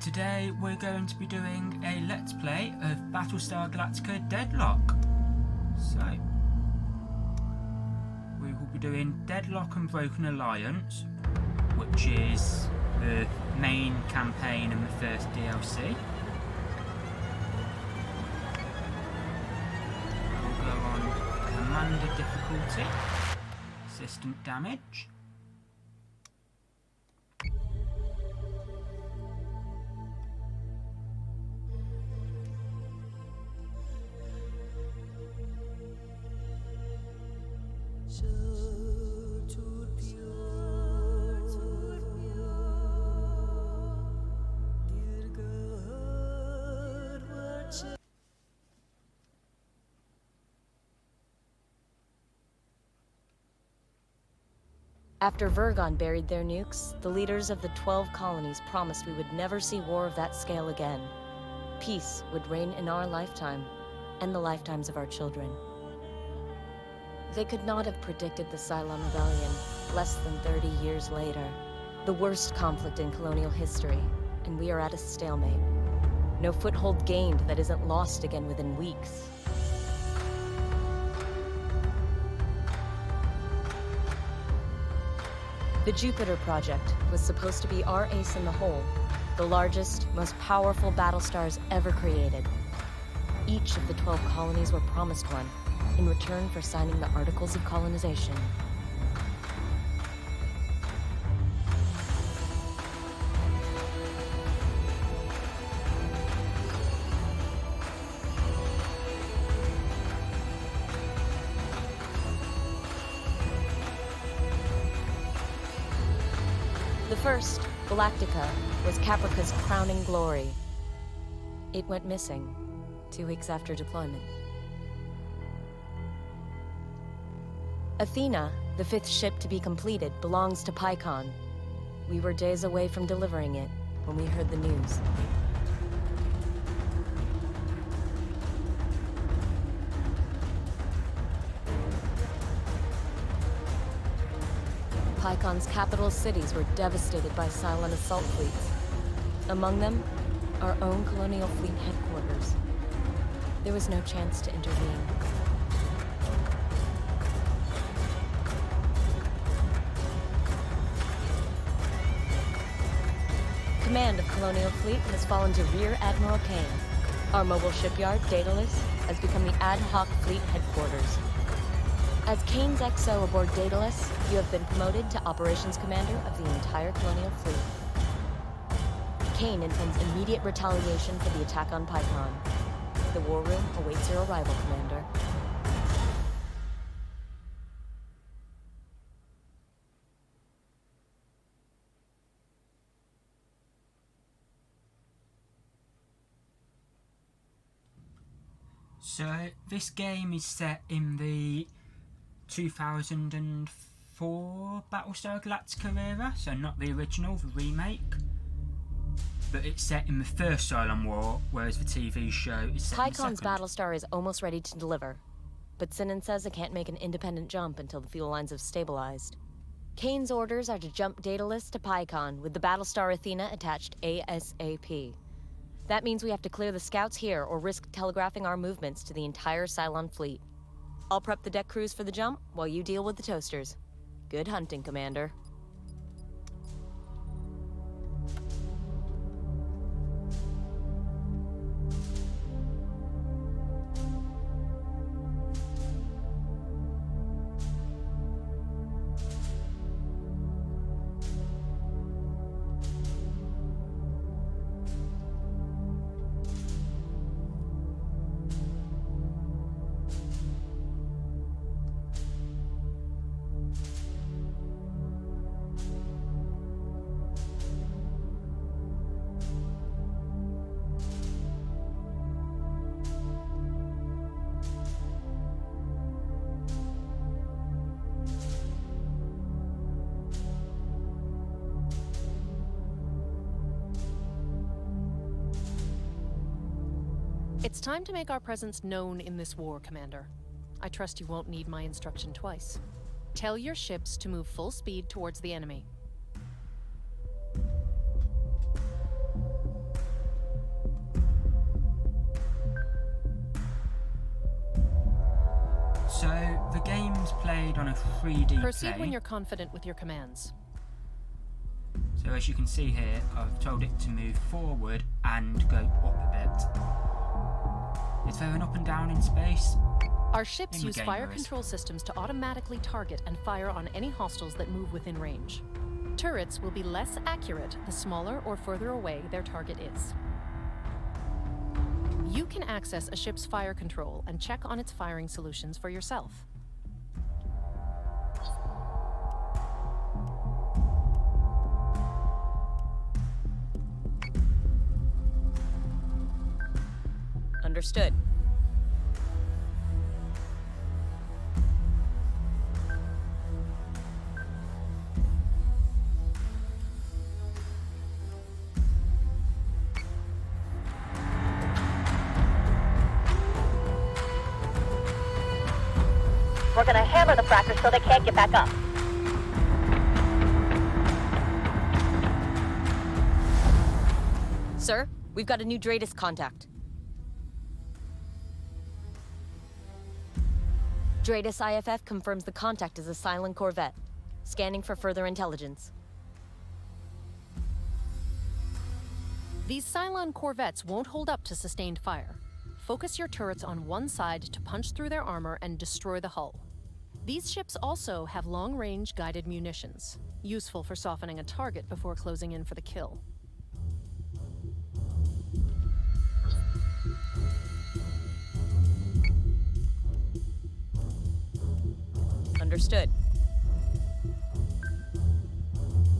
Today we're going to be doing a Let's Play of Battlestar Galactica Deadlock. So, we will be doing Deadlock and Broken Alliance, which is the main campaign and the first DLC. We'll go on Commander difficulty, Assistant damage. After Vergon buried their nukes, the leaders of the 12 colonies promised we would never see war of that scale again. Peace would reign in our lifetime, and the lifetimes of our children. They could not have predicted the Cylon Rebellion less than 30 years later. The worst conflict in colonial history, and we are at a stalemate. No foothold gained that isn't lost again within weeks. The Jupiter Project was supposed to be our ace in the hole, the largest, most powerful Battlestars ever created. Each of the 12 colonies were promised one, in return for signing the Articles of Colonization. The first, Galactica, was Caprica's crowning glory. It went missing 2 weeks after deployment. Athena, the 5th ship to be completed, belongs to Pycon. We were days away from delivering it when we heard the news. Pycon's capital cities were devastated by Cylon assault fleets. Among them, our own colonial fleet headquarters. There was no chance to intervene. Command of Colonial Fleet has fallen to Rear Admiral Kane. Our mobile shipyard, Daedalus, has become the ad hoc fleet headquarters. As Kane's XO aboard Daedalus, you have been promoted to Operations Commander of the entire Colonial Fleet. Kane intends immediate retaliation for the attack on Pycon. The War Room awaits your arrival, Commander. So, this game is set in the 2004 Battlestar Galactica era, so not the original, the remake. But it's set in the first Cylon War, whereas the TV show is set in the Pycon's second. Battlestar is almost ready to deliver, but Sinan says it can't make an independent jump until the fuel lines have stabilized. Kane's orders are to jump Daedalus to Pycon with the Battlestar Athena attached ASAP. That means we have to clear the scouts here or risk telegraphing our movements to the entire Cylon fleet. I'll prep the deck crews for the jump while you deal with the toasters. Good hunting, Commander. It's time to make our presence known in this war, Commander. I trust you won't need my instruction twice. Tell your ships to move full speed towards the enemy. So the game's played on a 3D Proceed plane. when you're confident with your commands. So as you can see here, I've told it to move forward and go up a bit. Is there an up and down in space? Our ships In use game fire there is. control systems to automatically target and fire on any hostiles that move within range. Turrets will be less accurate the smaller or further away their target is. You can access a ship's fire control and check on its firing solutions for yourself. Understood. We're gonna hammer the frackers so they can't get back up. Sir, we've got a new Dratus contact. Dratus IFF confirms the contact is a Cylon corvette. Scanning for further intelligence. These Cylon corvettes won't hold up to sustained fire. Focus your turrets on one side to punch through their armor and destroy the hull. These ships also have long-range guided munitions, useful for softening a target before closing in for the kill. Understood.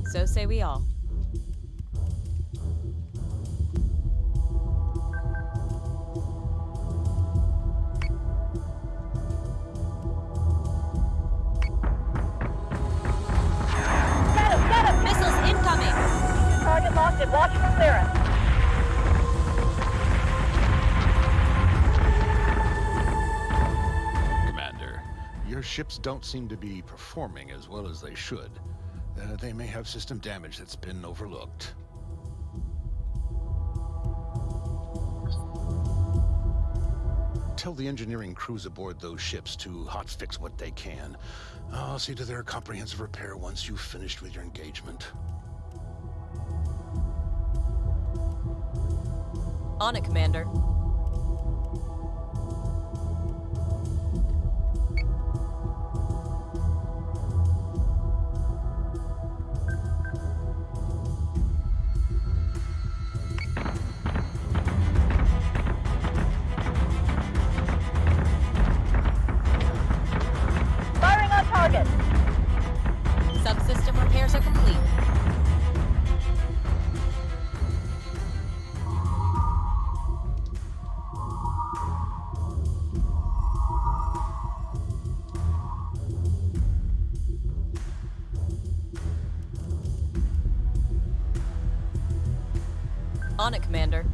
So say we all. Get him! Missiles incoming! Target locked and watch for clearance. Commander, your ships don't seem to be performing as well as they should. They may have system damage that's been overlooked. Tell the engineering crews aboard those ships to hotfix what they can. I'll see to their comprehensive repair once you've finished with your engagement. On it, Commander. Firing on target. Subsystem repairs are complete. On it, Commander.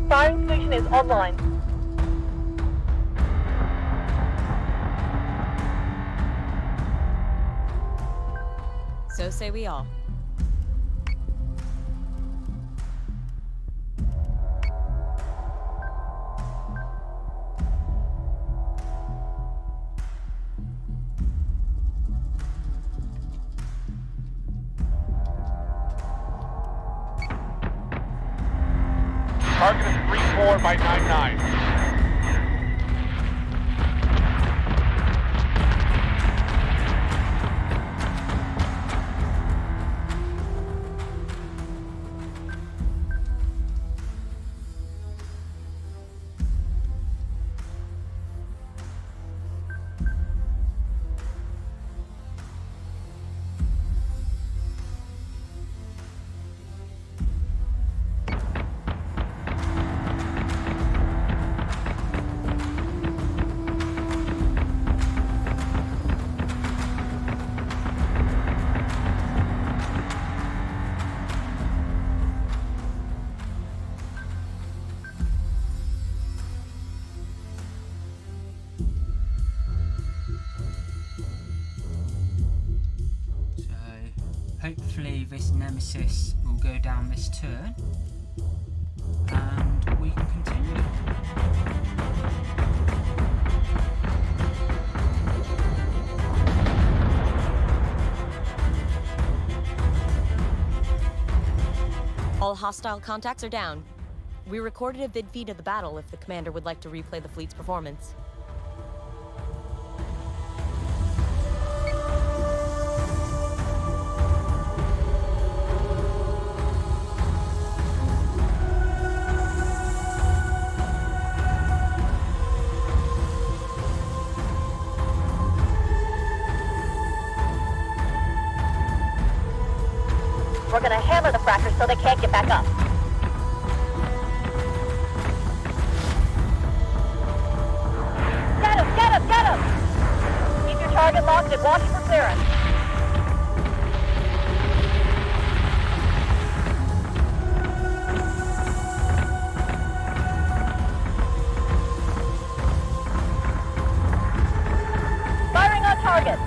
Firing station is online. So say we all. Target is 34 by 99. hopefully this nemesis will go down this turn and we can continue. All hostile contacts are down. We recorded a vid feed of the battle if the commander would like to replay the fleet's performance. We're gonna hammer the frackers so they can't get back up. Get him! Get him! Get him! Keep your target locked and watch for clearance. Firing on target.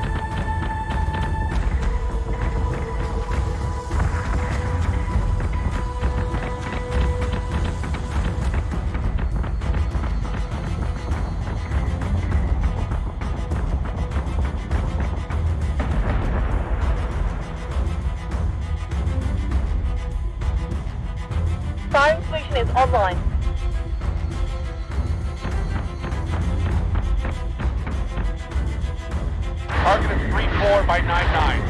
Firing solution is online. Target is 3-4 by 9-9.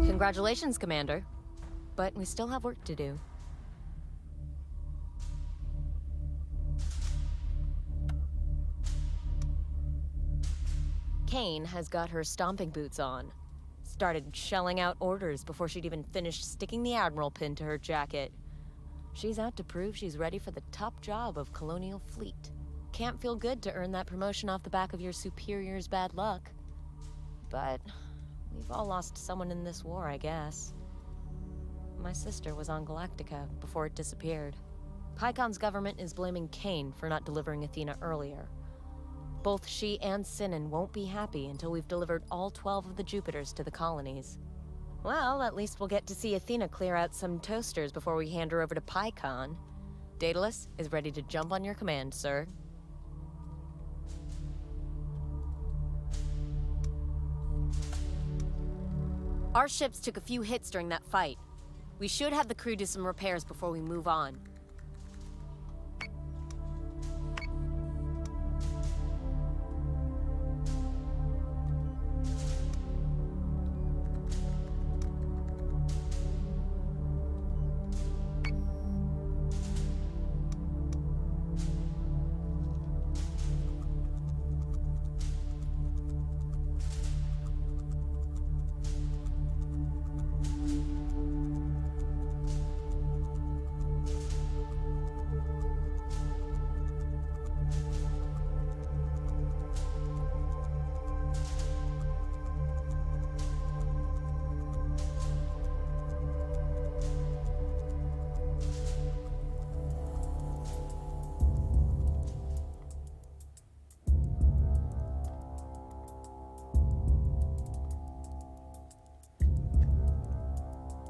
Congratulations, Commander. But we still have work to do. Kane has got her stomping boots on. Started shelling out orders before she'd even finished sticking the Admiral pin to her jacket. She's out to prove she's ready for the top job of Colonial Fleet. Can't feel good to earn that promotion off the back of your superior's bad luck. But we've all lost someone in this war, I guess. My sister was on Galactica before it disappeared. Pycon's government is blaming Kane for not delivering Athena earlier. Both she and Sinan won't be happy until we've delivered all 12 of the Jupiters to the colonies. Well, at least we'll get to see Athena clear out some toasters before we hand her over to Pycon. Daedalus is ready to jump on your command, sir. Our ships took a few hits during that fight. We should have the crew do some repairs before we move on.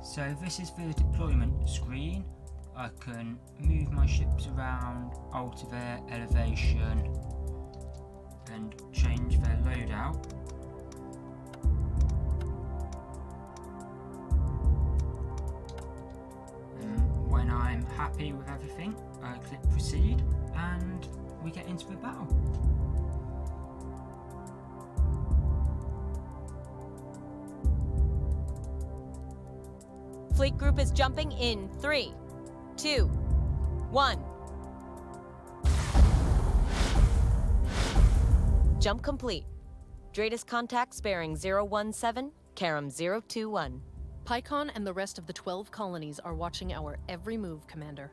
So this is the deployment screen. I can move my ships around, alter their elevation and change their loadout. And when I'm happy with everything, I click proceed and we get into the battle. Fleet group is jumping in 3, 2, 1. Jump complete. Dratus contacts bearing 017, Karam 021. Pycon and the rest of the 12 colonies are watching our every move, Commander.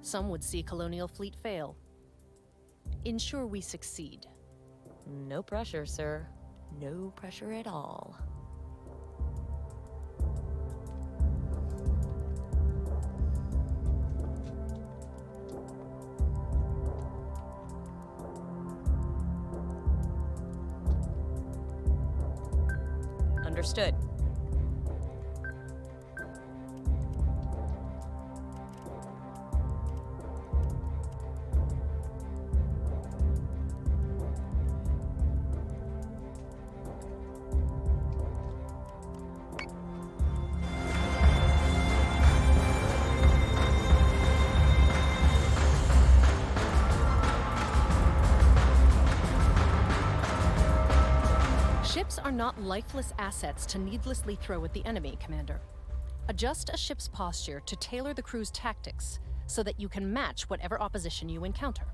Some would see Colonial Fleet fail. Ensure we succeed. No pressure, sir. No pressure at all. Understood. Ships are not lifeless assets to needlessly throw at the enemy, Commander. Adjust a ship's posture to tailor the crew's tactics so that you can match whatever opposition you encounter.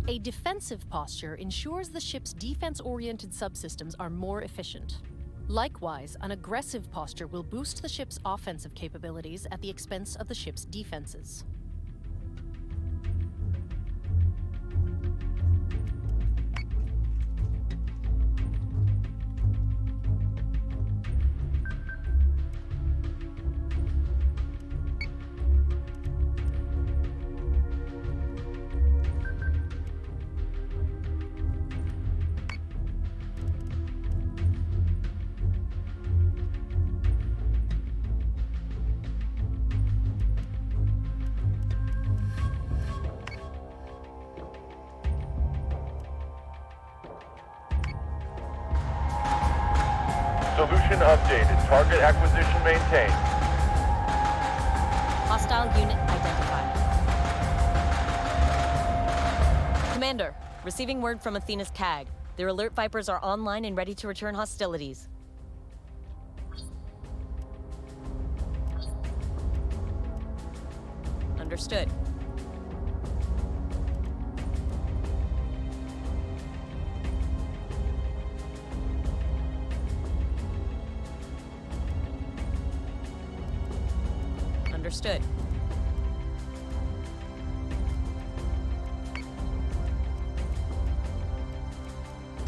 A defensive posture ensures the ship's defense-oriented subsystems are more efficient. Likewise, an aggressive posture will boost the ship's offensive capabilities at the expense of the ship's defenses. Solution updated. Target acquisition maintained. Hostile unit identified. Commander, receiving word from Athena's CAG. Their alert Vipers are online and ready to return hostilities. Understood. Understood.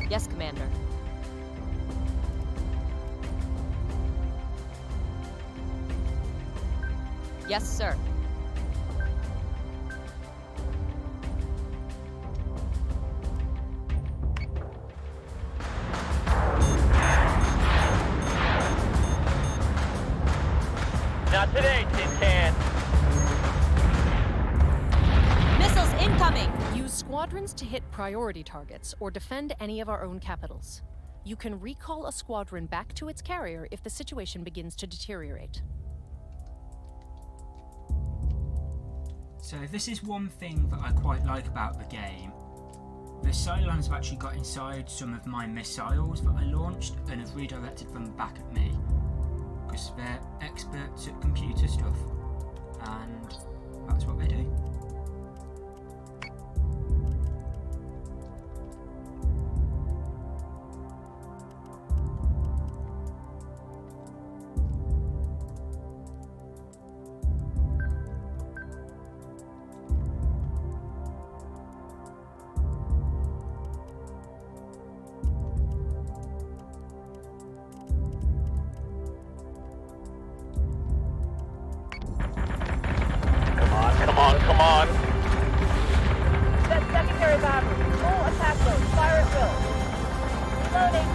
Yes, Commander. Yes, sir. Not today, Tin Can. Missiles incoming! Use squadrons to hit priority targets or defend any of our own capitals. You can recall a squadron back to its carrier if the situation begins to deteriorate. So this is one thing that I quite like about the game. The Cylons have actually got inside some of my missiles that I launched and have redirected them back at me. Because they're experts at computer stuff. And that's what they do. Come on. Set secondary battery. Full attack mode. Fire at will. Reloading.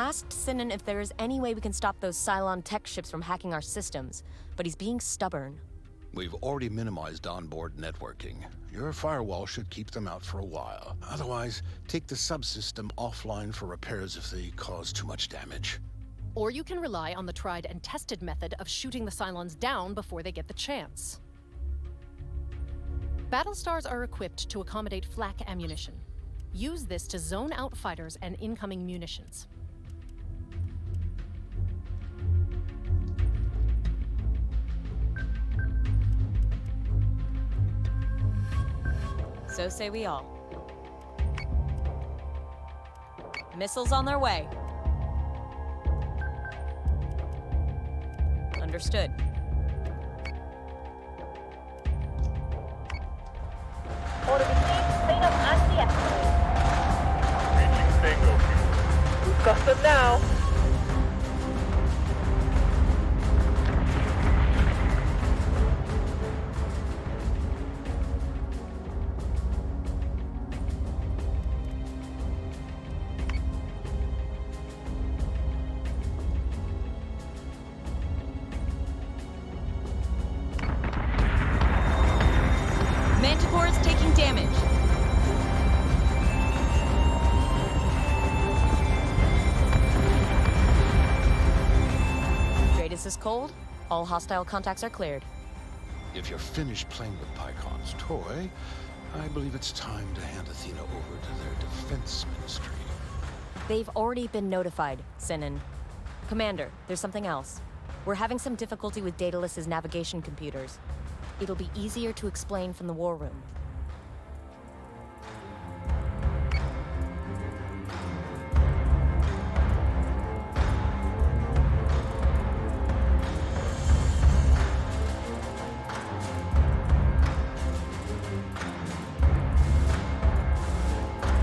asked Sinan if there is any way we can stop those Cylon tech ships from hacking our systems, but he's being stubborn. We've already minimized onboard networking. Your firewall should keep them out for a while. Otherwise, take the subsystem offline for repairs if they cause too much damage. Or you can rely on the tried and tested method of shooting the Cylons down before they get the chance. Battlestars are equipped to accommodate flak ammunition. Use this to zone out fighters and incoming munitions. So say we all. Missiles on their way. Understood. Order received. Clean up and de-escalate. Reaching bingo fuel. We've got them now. Manticore is taking damage. Dratus is cold. All hostile contacts are cleared. If you're finished playing with Pycon's toy, I believe it's time to hand Athena over to their defense ministry. They've already been notified, Sinan. Commander, there's something else. We're having some difficulty with Daedalus's navigation computers. It'll be easier to explain from the war room.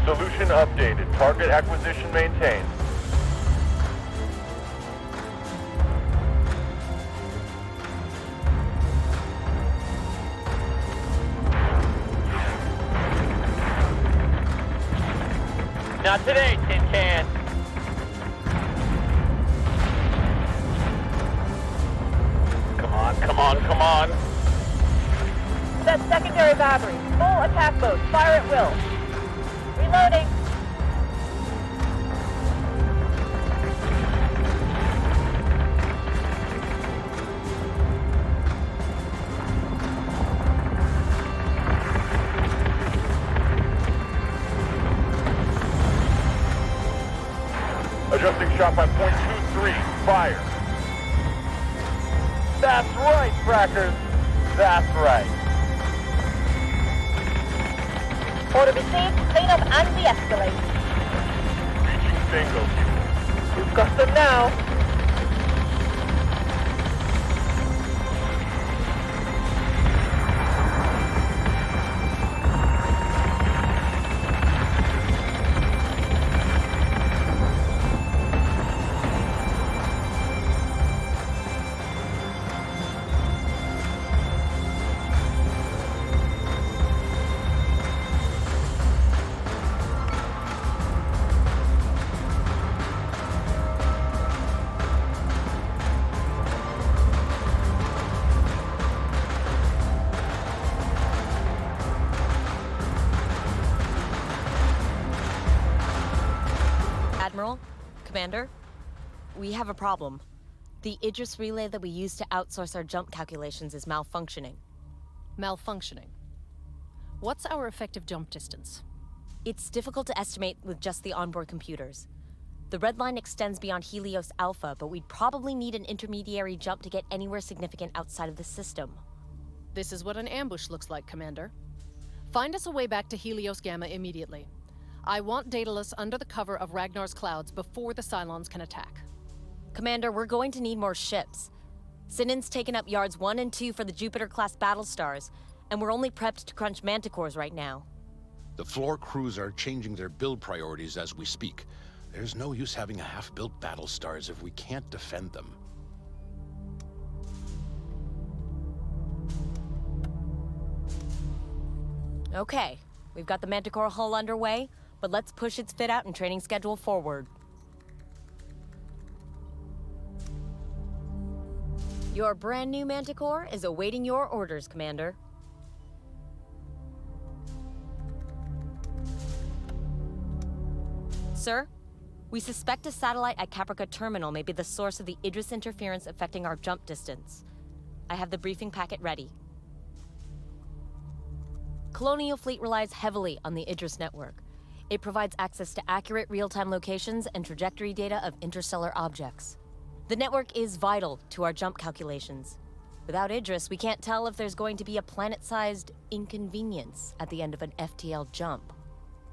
Solution updated. Target acquisition maintained. Not today, Tin Can. Come on, come on, come on. Set secondary battery. Full attack mode. Fire at will. Reloading. Adjusting shot by .23. Fire. That's right, Frackers. That's right. Order received. Clean up and de-escalate. Reaching bingo fuel. We've got them now. Admiral, Commander, we have a problem. The Idris relay that we use to outsource our jump calculations is malfunctioning. Malfunctioning. What's our effective jump distance? It's difficult to estimate with just the onboard computers. The red line extends beyond Helios Alpha, but we'd probably need an intermediary jump to get anywhere significant outside of the system. This is what an ambush looks like, Commander. Find us a way back to Helios Gamma immediately. I want Daedalus under the cover of Ragnar's clouds before the Cylons can attack. Commander, we're going to need more ships. Sinan's taken up yards 1 and 2 for the Jupiter-class Battlestars, and we're only prepped to crunch Manticores right now. The floor crews are changing their build priorities as we speak. There's no use having a half-built Battlestars if we can't defend them. Okay, we've got the Manticore hull underway, but let's push its fit out and training schedule forward. Your brand new Manticore is awaiting your orders, Commander. Sir, we suspect a satellite at Caprica Terminal may be the source of the Idris interference affecting our jump distance. I have the briefing packet ready. Colonial Fleet relies heavily on the Idris network. It provides access to accurate real-time locations and trajectory data of interstellar objects. The network is vital to our jump calculations. Without Idris, we can't tell if there's going to be a planet-sized inconvenience at the end of an FTL jump.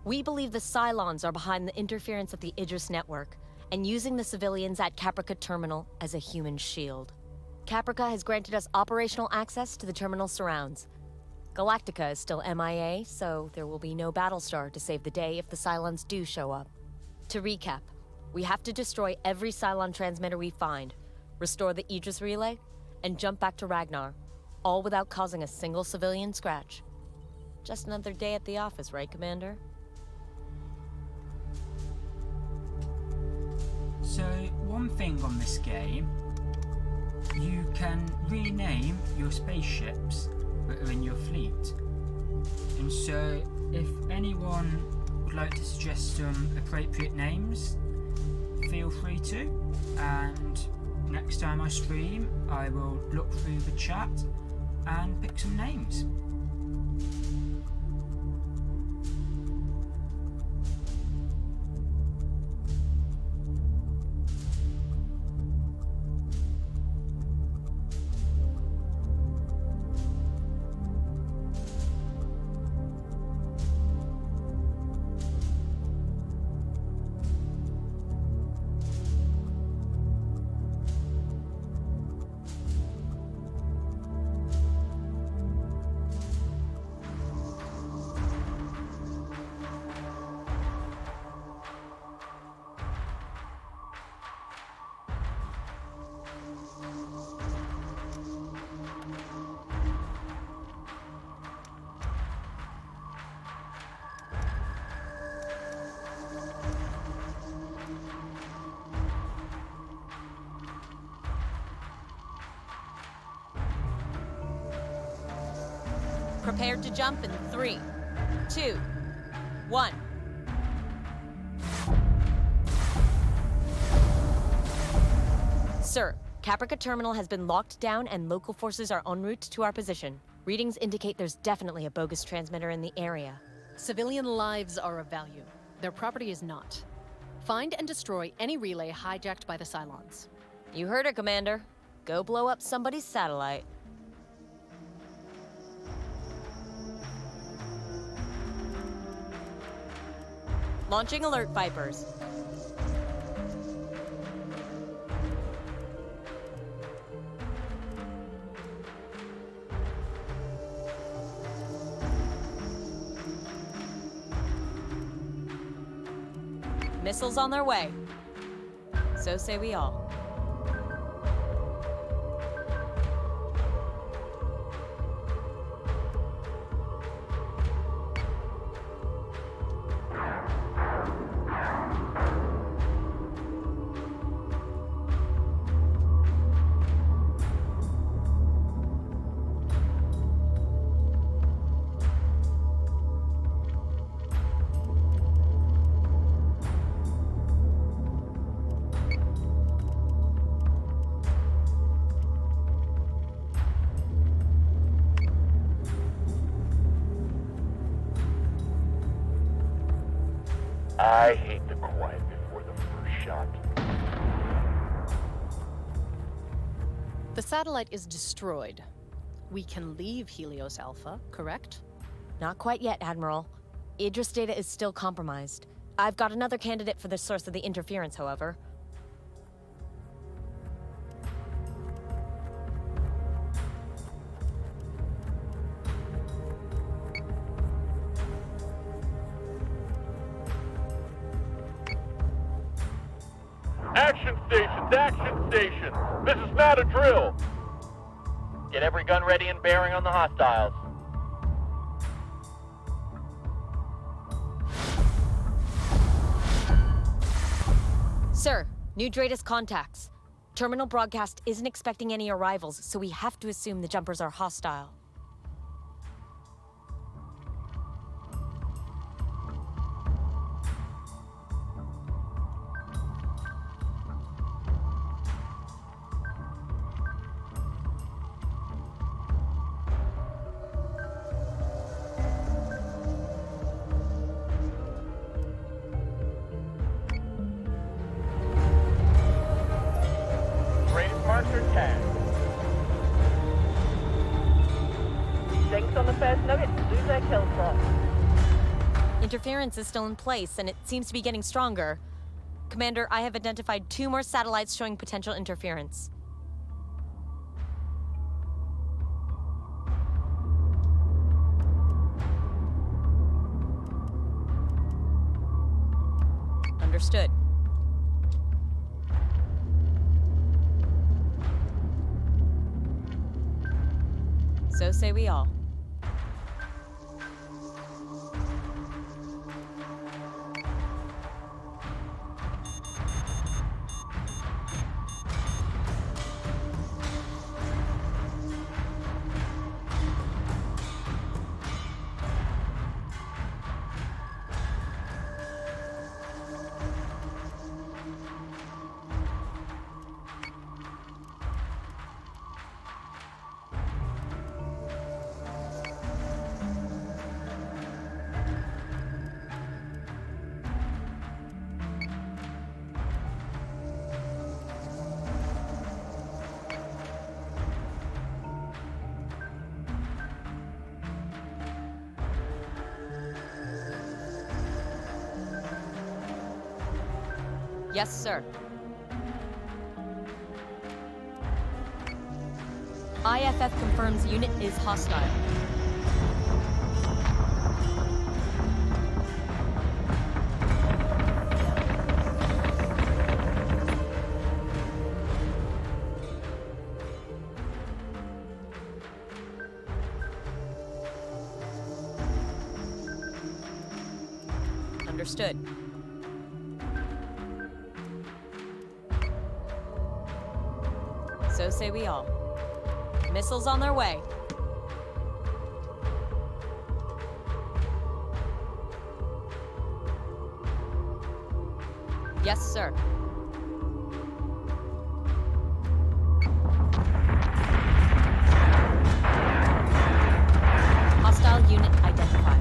We believe the Cylons are behind the interference of the Idris network and using the civilians at Caprica Terminal as a human shield. Caprica has granted us operational access to the terminal surrounds. Galactica is still MIA, so there will be no Battlestar to save the day if the Cylons do show up. To recap, we have to destroy every Cylon transmitter we find, restore the Idris relay, and jump back to Ragnar, all without causing a single civilian scratch. Just another day at the office, right, Commander? So, one thing on this game, you can rename your spaceships that are in your fleet. And so, if anyone would like to suggest some appropriate names, feel free to. And next time I stream, I will look through the chat and pick some names. Prepared to jump in 3, 2, 1. Sir, Caprica Terminal has been locked down and local forces are en route to our position. Readings indicate there's definitely a bogus transmitter in the area. Civilian lives are of value. Their property is not. Find and destroy any relay hijacked by the Cylons. You heard her, Commander. Go blow up somebody's satellite. Launching alert, Vipers. Missiles on their way. So say we all. I hate the quiet before the first shot. The satellite is destroyed. We can leave Helios Alpha, correct? Not quite yet, Admiral. Idris data is still compromised. I've got another candidate for the source of the interference, however. Action stations, action stations! This is not a drill! Get every gun ready and bearing on the hostiles. Sir, new Dratus contacts. Terminal broadcast isn't expecting any arrivals, so we have to assume the jumpers are hostile. Greatest marks are tagged. Jinx on the first nugget, lose their kill slot. Interference is still in place, and it seems to be getting stronger. Commander, I have identified 2 more satellites showing potential interference. Understood. So say we all. Yes, sir. IFF confirms unit is hostile. Understood. So say we all. Missiles on their way. Yes, sir. Hostile unit identified.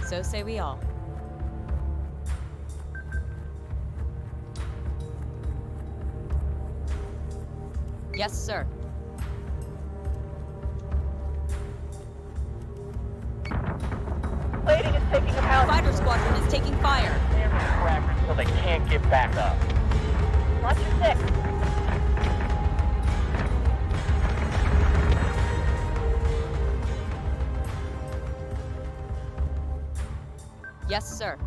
So say we all. Yes, sir. Plating is taking them out. Fighter squadron is taking fire. Hammer crackers until they can't get back up. Watch your 6. Yes, sir.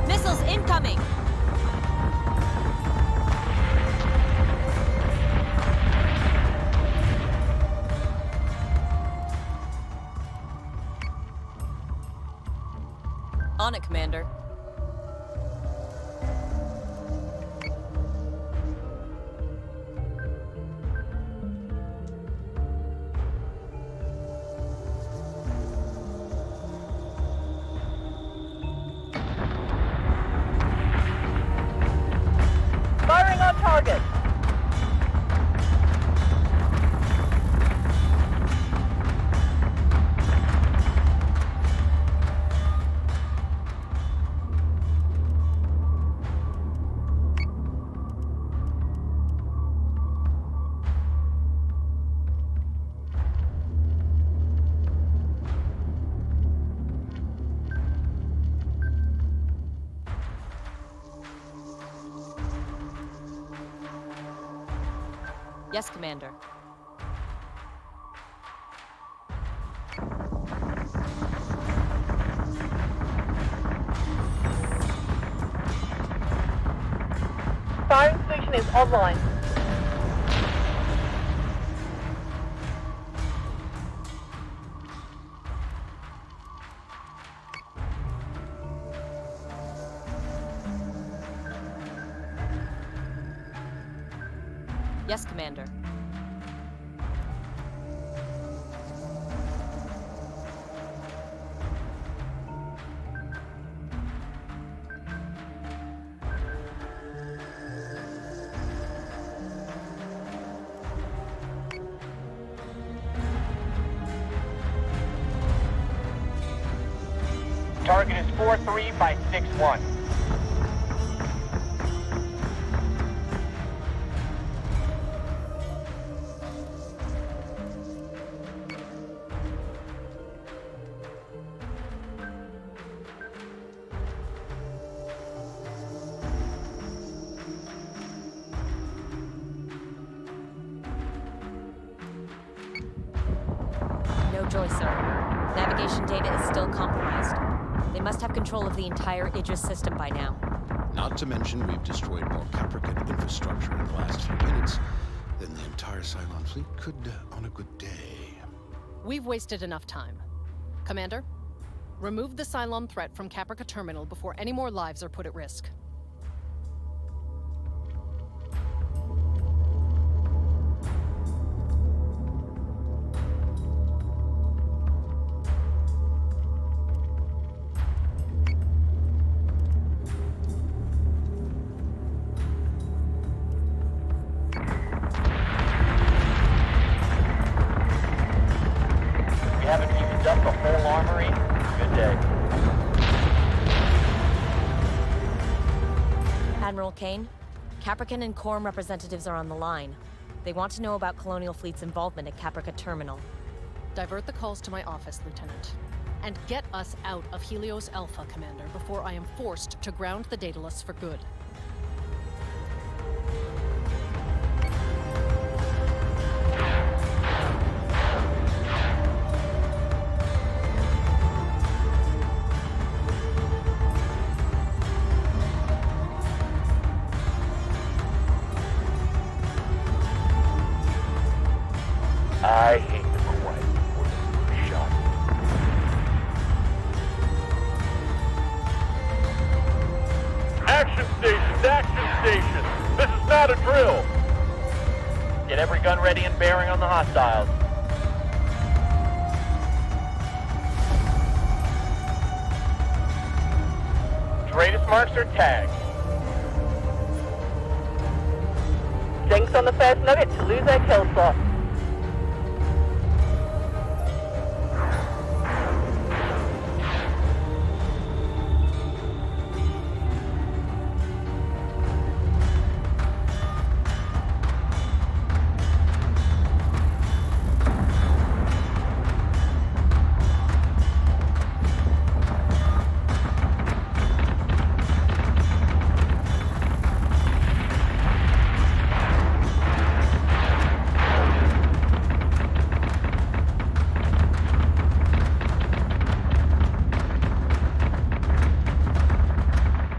Missiles incoming! On it, Commander. Firing on target. Yes, Commander. Firing station is online. Yes, Commander. Target is 43 by 61. No joy, sir. Navigation data is still compromised. They must have control of the entire Idris system by now. Not to mention, we've destroyed more Caprican infrastructure in the last few minutes than the entire Cylon fleet could on a good day. We've wasted enough time. Commander, remove the Cylon threat from Caprica Terminal before any more lives are put at risk. We haven't used up the whole armory. Good day. Admiral Kane, Caprican and Quorum representatives are on the line. They want to know about Colonial Fleet's involvement at Caprica Terminal. Divert the calls to my office, Lieutenant. And get us out of Helios Alpha, Commander, before I am forced to ground the Daedalus for good. I hate the quiet before the first shot. Action stations! Action stations! This is not a drill! Get every gun ready and bearing on the hostiles. Tratus marks are tagged. Jenks on the first nugget to lose their kill slot.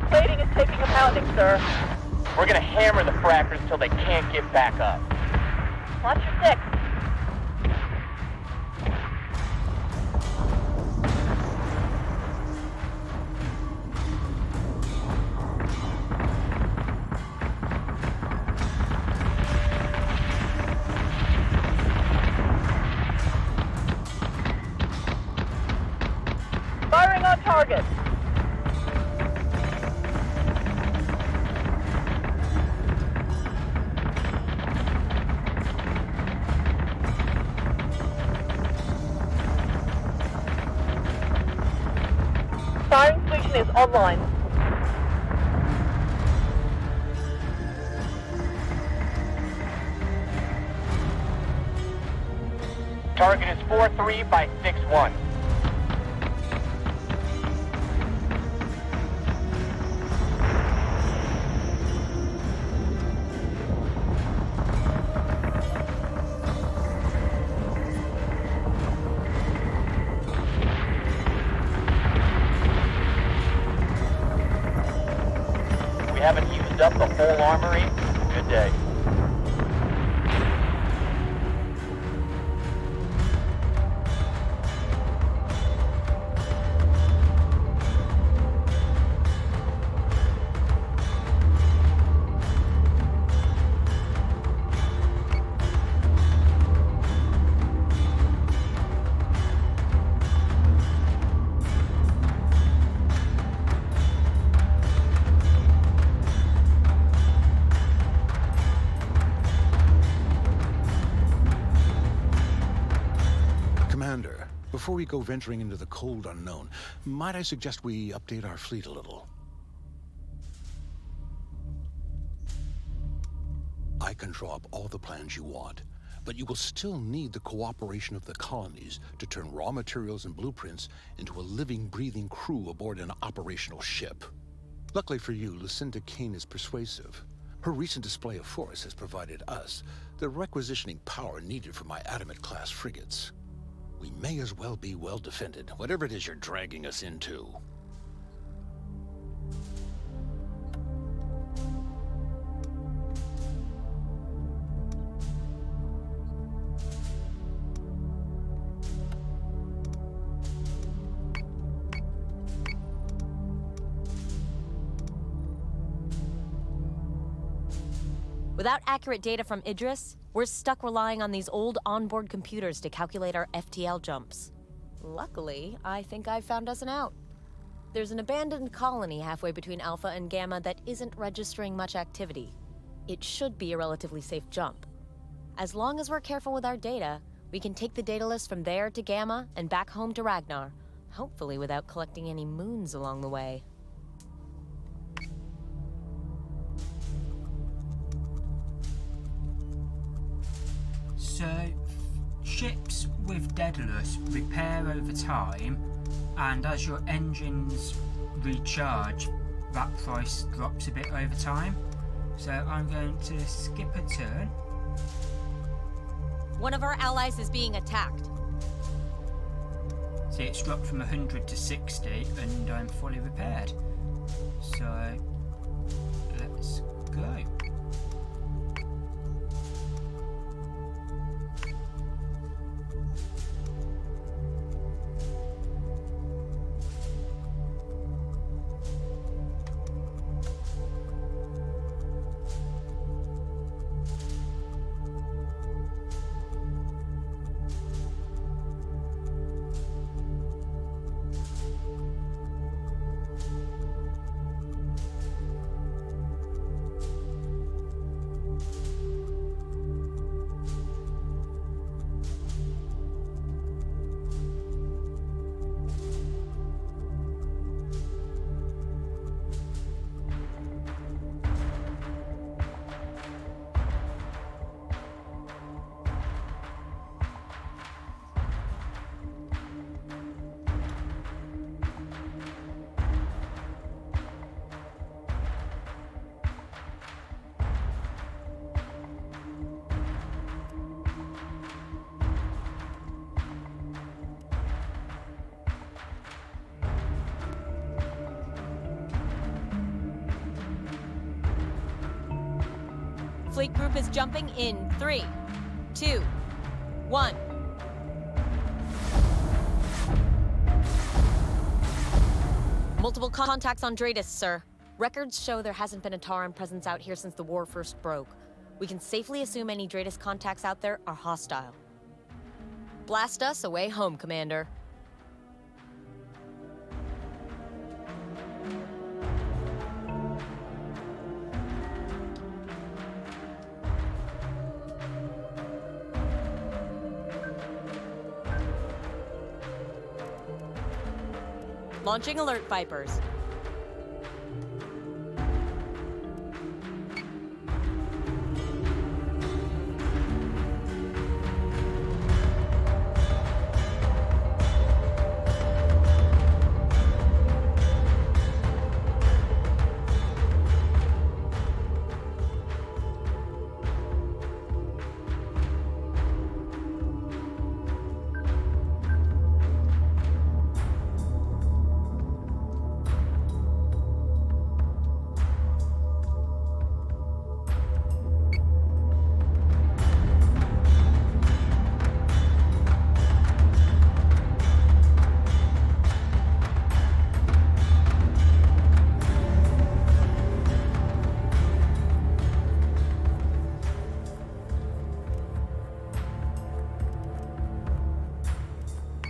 Plating is taking a pounding, sir. We're gonna hammer the frackers till they can't get back up. Watch your six. Firing on target. Firing station is online. Target is 43 by 61. up the whole armory, good day. Commander, before we go venturing into the cold unknown, might I suggest we update our fleet a little? I can draw up all the plans you want, but you will still need the cooperation of the colonies to turn raw materials and blueprints into a living, breathing crew aboard an operational ship. Luckily for you, Lucinda Kane is persuasive. Her recent display of force has provided us the requisitioning power needed for my Adamant-class frigates. We may as well be well defended, whatever it is you're dragging us into. Without accurate data from Idris, we're stuck relying on these old onboard computers to calculate our FTL jumps. Luckily, I think I've found us an out. There's an abandoned colony halfway between Alpha and Gamma that isn't registering much activity. It should be a relatively safe jump. As long as we're careful with our data, we can take the data list from there to Gamma and back home to Ragnar, hopefully without collecting any moons along the way. So, ships with Daedalus repair over time, and as your engines recharge, that price drops a bit over time. So I'm going to skip a turn. One of our allies is being attacked. See, it's dropped from 100 to 60, and I'm fully repaired. So, let's go. Fleet group is jumping in 3, 2, 1. Multiple contacts on Dratus, sir. Records show there hasn't been a Tauran presence out here since the war first broke. We can safely assume any Dratus contacts out there are hostile. Blast us away home, Commander. Launching alert Vipers.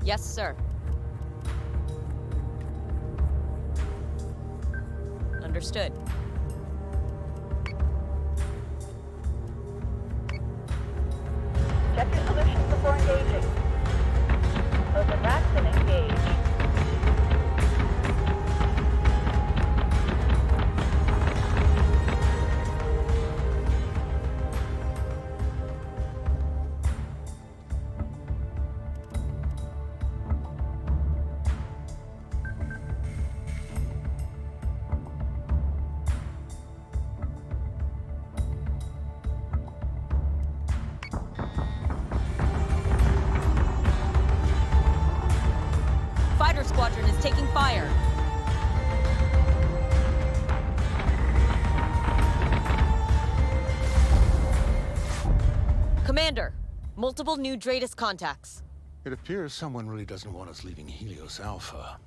Yes, sir. Understood. Check your solutions before engaging. Open racks and engage. Fighter squadron is taking fire. Commander, multiple new Dratus contacts. It appears someone really doesn't want us leaving Helios Alpha.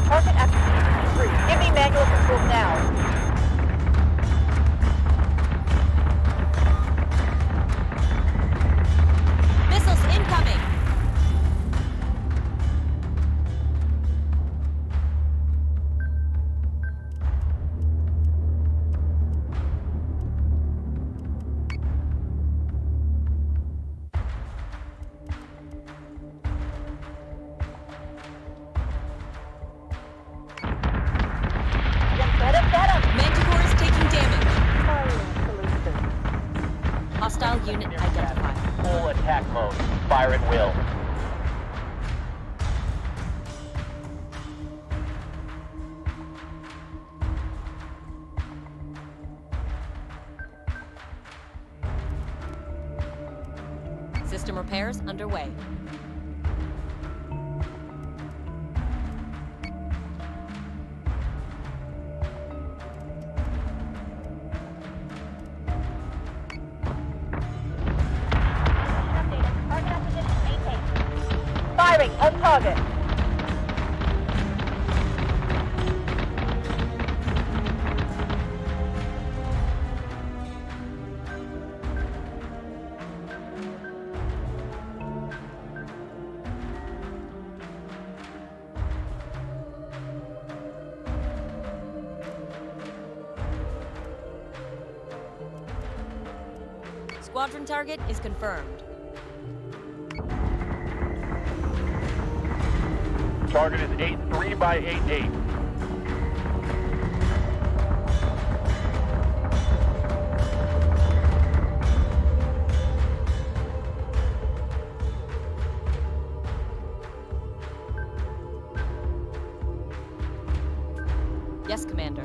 Target acquisition free. Give me manual controls now. Missiles incoming! Get him! Manticore is taking damage. Firing solution. Hostile unit identified. Full attack mode. Fire at will. System repairs underway. Target acquisition maintained. Firing on target. Squadron target is confirmed. Target is 8-3 by 8-8. Yes, Commander.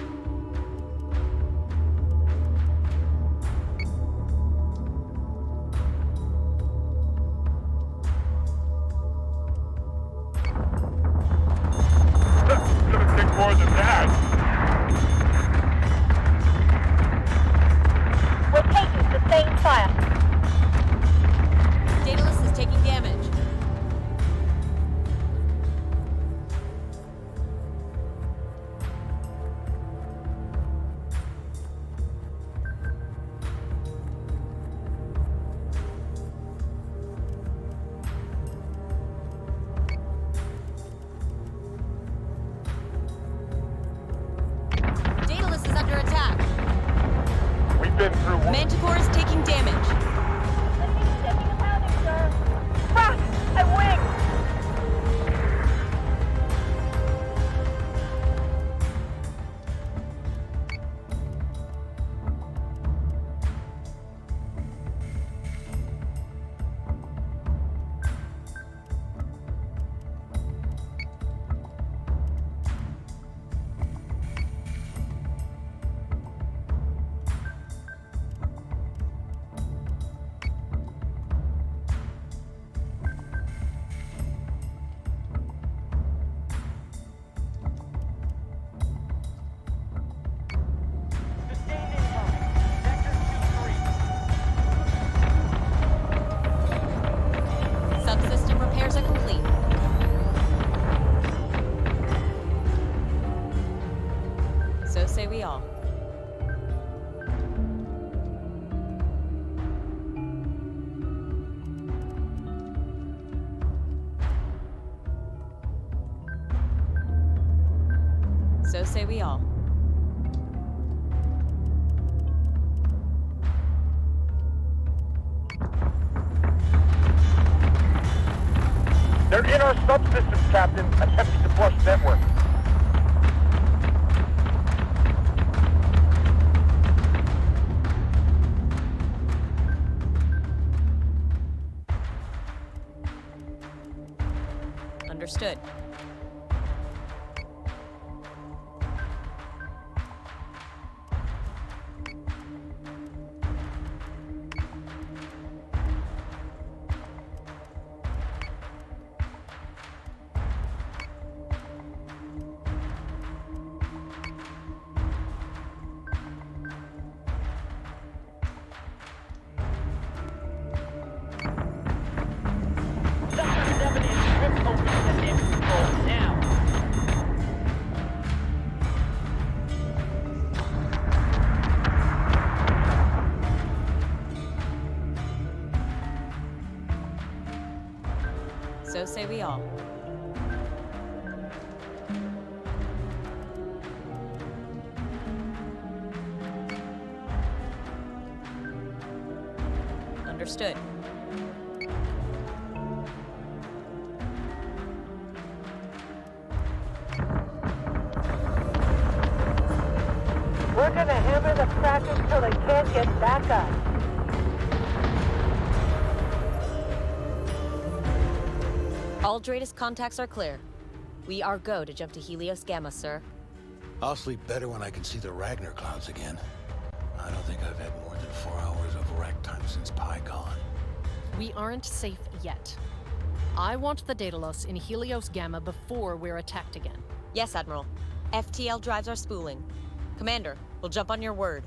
Gonna take more than that. We're taking sustained fire. Daedalus is taking damage. Daedalus is under attack. We've been through one. Manticore is taking damage. Taking a pounding, sir. Crack! I wing! So say we all. They're in our subsystems, Captain, attempting to flush network. Understood. Sector 7 is ripped open and in control now. So say we all. Understood. We're gonna hammer the crackers till they can't get back up. All Dratus contacts are clear. We are go to jump to Helios Gamma, sir. I'll sleep better when I can see the Ragnar clouds again. I don't think I've had more than 4 hours of rack time since PyCon. We aren't safe yet. I want the Daedalus in Helios Gamma before we're attacked again. Yes, Admiral. FTL drives are spooling. Commander, we'll jump on your word.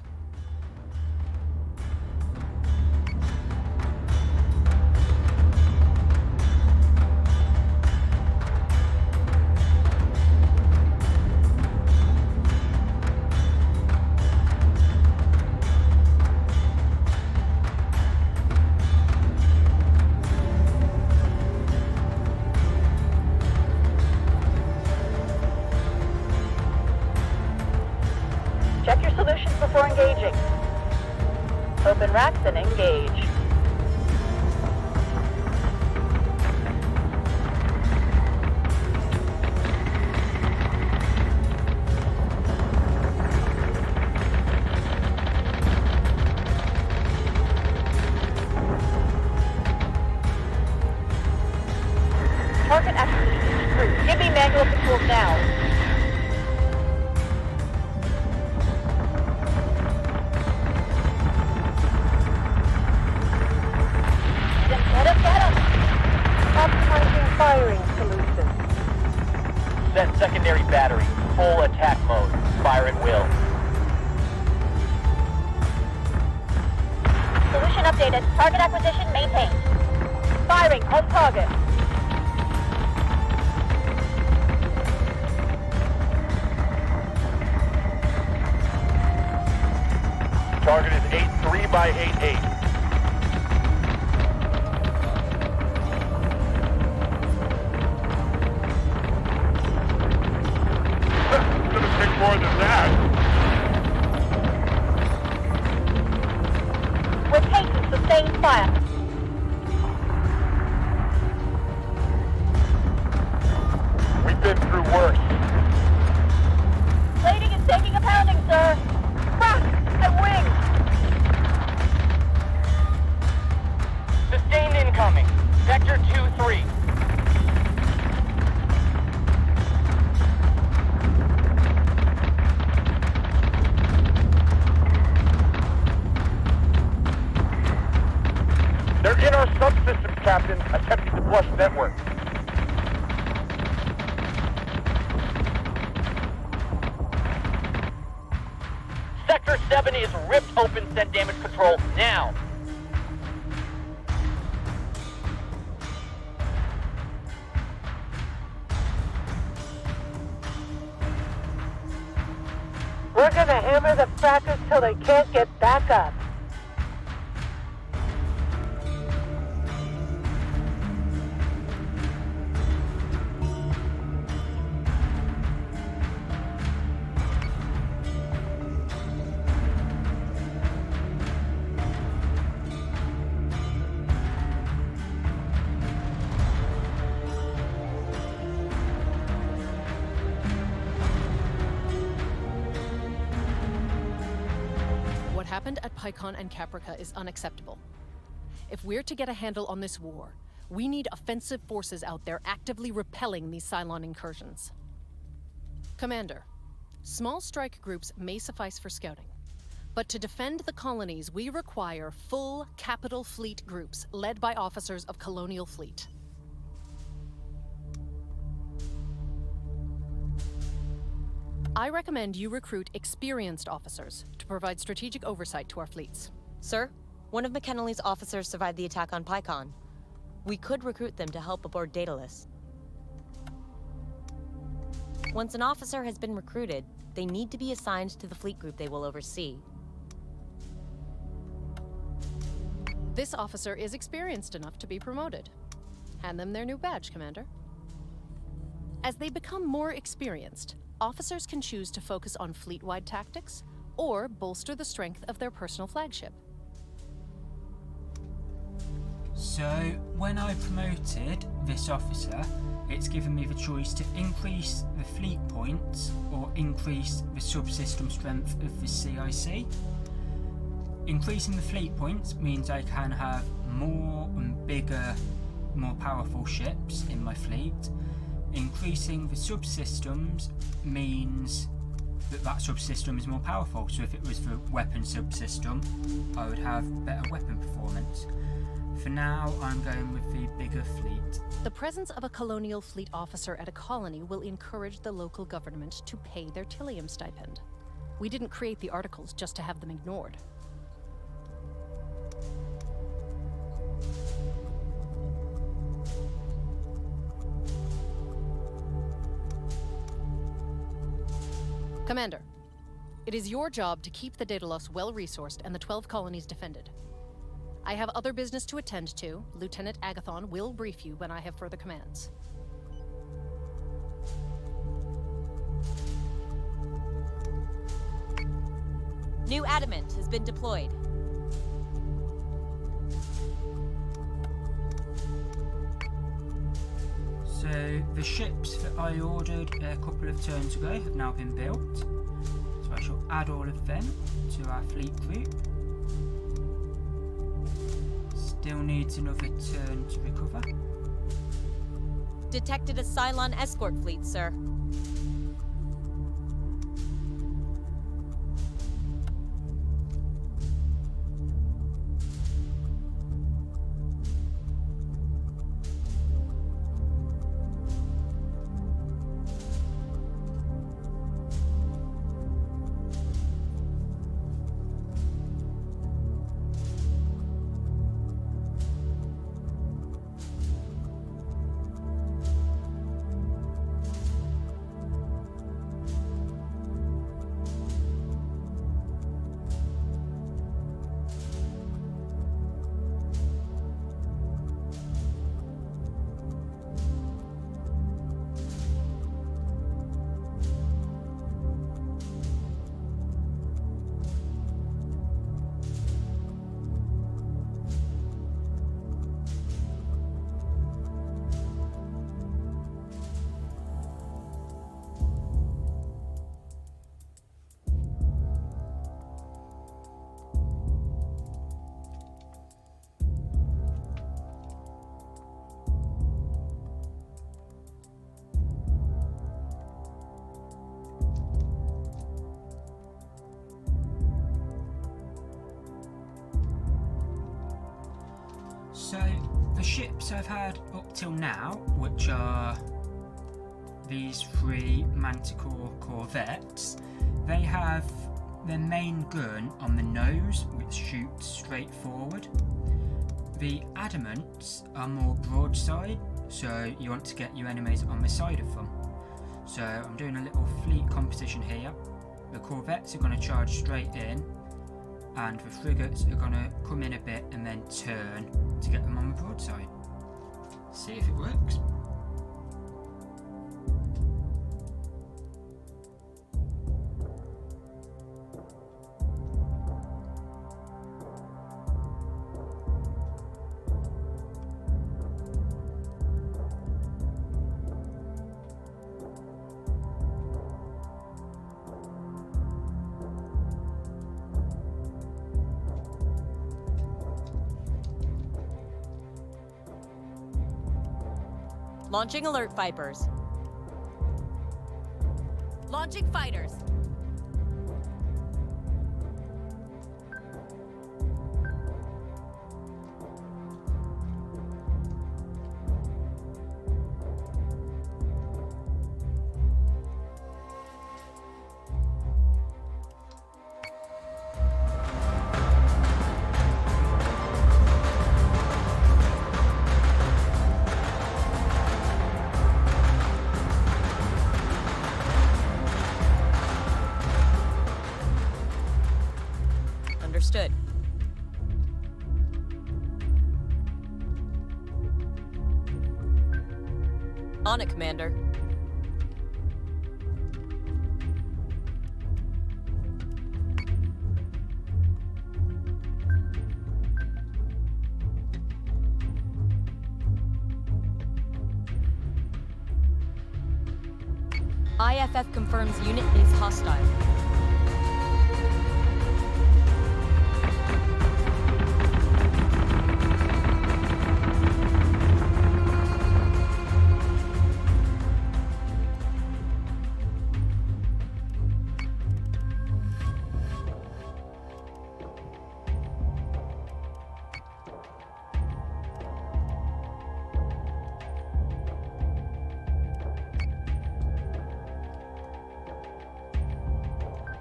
Check your solutions before engaging. Open racks and engage. Target acquisition is true. Give me manual controls now. Optimizing firing solution. Set secondary battery. Full attack mode. Fire at will. Solution updated. Target acquisition maintained. Firing on target. Target is 8-3 by 8-8. More than that. We're taking sustained fire. We've been through worse. Plating is taking a pounding, sir. Crack and wings. Sustained incoming. Vector 2-3. They're in our subsystems, Captain, attempting to flush network. Sector 7 is ripped open. Send damage control now. We're gonna hammer the crackers till they can't get back up. What happened at Pycon and Caprica is unacceptable. If we're to get a handle on this war, we need offensive forces out there actively repelling these Cylon incursions. Commander, small strike groups may suffice for scouting. But to defend the colonies, we require full capital fleet groups led by officers of Colonial Fleet. I recommend you recruit experienced officers to provide strategic oversight to our fleets. Sir, one of McKinley's officers survived the attack on Pycon. We could recruit them to help aboard Daedalus. Once an officer has been recruited, they need to be assigned to the fleet group they will oversee. This officer is experienced enough to be promoted. Hand them their new badge, Commander. As they become more experienced, officers can choose to focus on fleet-wide tactics or bolster the strength of their personal flagship. So, when I promoted this officer, it's given me the choice to increase the fleet points or increase the subsystem strength of the CIC. Increasing the fleet points means I can have more and bigger, more powerful ships in my fleet. Increasing the subsystems means that subsystem is more powerful. So if it was the weapon subsystem, I would have better weapon performance. For now, I'm going with the bigger fleet. The presence of a Colonial Fleet officer at a colony will encourage the local government to pay their Tilium stipend. We didn't create the articles just to have them ignored. Commander, it is your job to keep the Daedalus well-resourced and the 12 colonies defended. I have other business to attend to. Lieutenant Agathon will brief you when I have further commands. New adamant has been deployed. So the ships that I ordered a couple of turns ago have now been built. So I shall add all of them to our fleet group. Still needs another turn to recover. Detected a Cylon escort fleet, sir. So the ships I've had up till now, which are these 3 Manticore corvettes, they have their main gun on the nose, which shoots straight forward. The adamants are more broadside, so you want to get your enemies on the side of them. So I'm doing a little fleet composition here. The corvettes are going to charge straight in, and the frigates are going to come in a bit and then turn to get them on the broadside. See if it works. Launching alert Vipers. Launching fighters. Understood. On it, Commander. IFF confirms unit is hostile.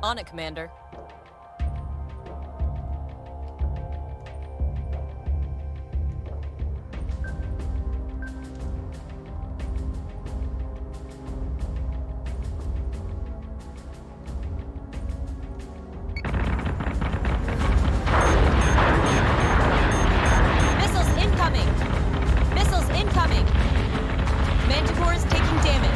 On it, Commander. Missiles incoming! Missiles incoming! Manticore is taking damage.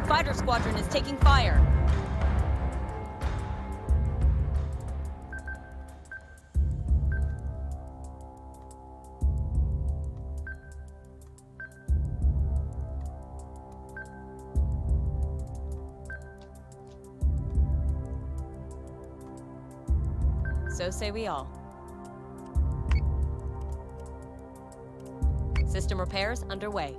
Fighter squadron is taking fire. So say we all. System repairs underway.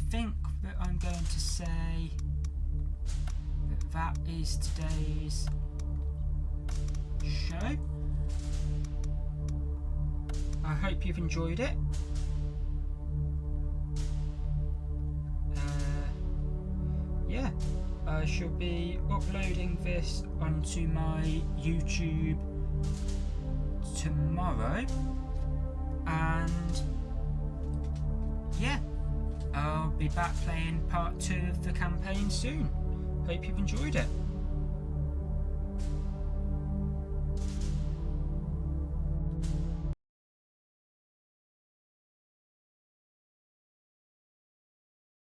think that I'm going to say that is today's show. I hope you've enjoyed it. Yeah, I shall be uploading this onto my YouTube tomorrow, and yeah, I'll be back playing part 2 of the campaign soon. Hope you've enjoyed it.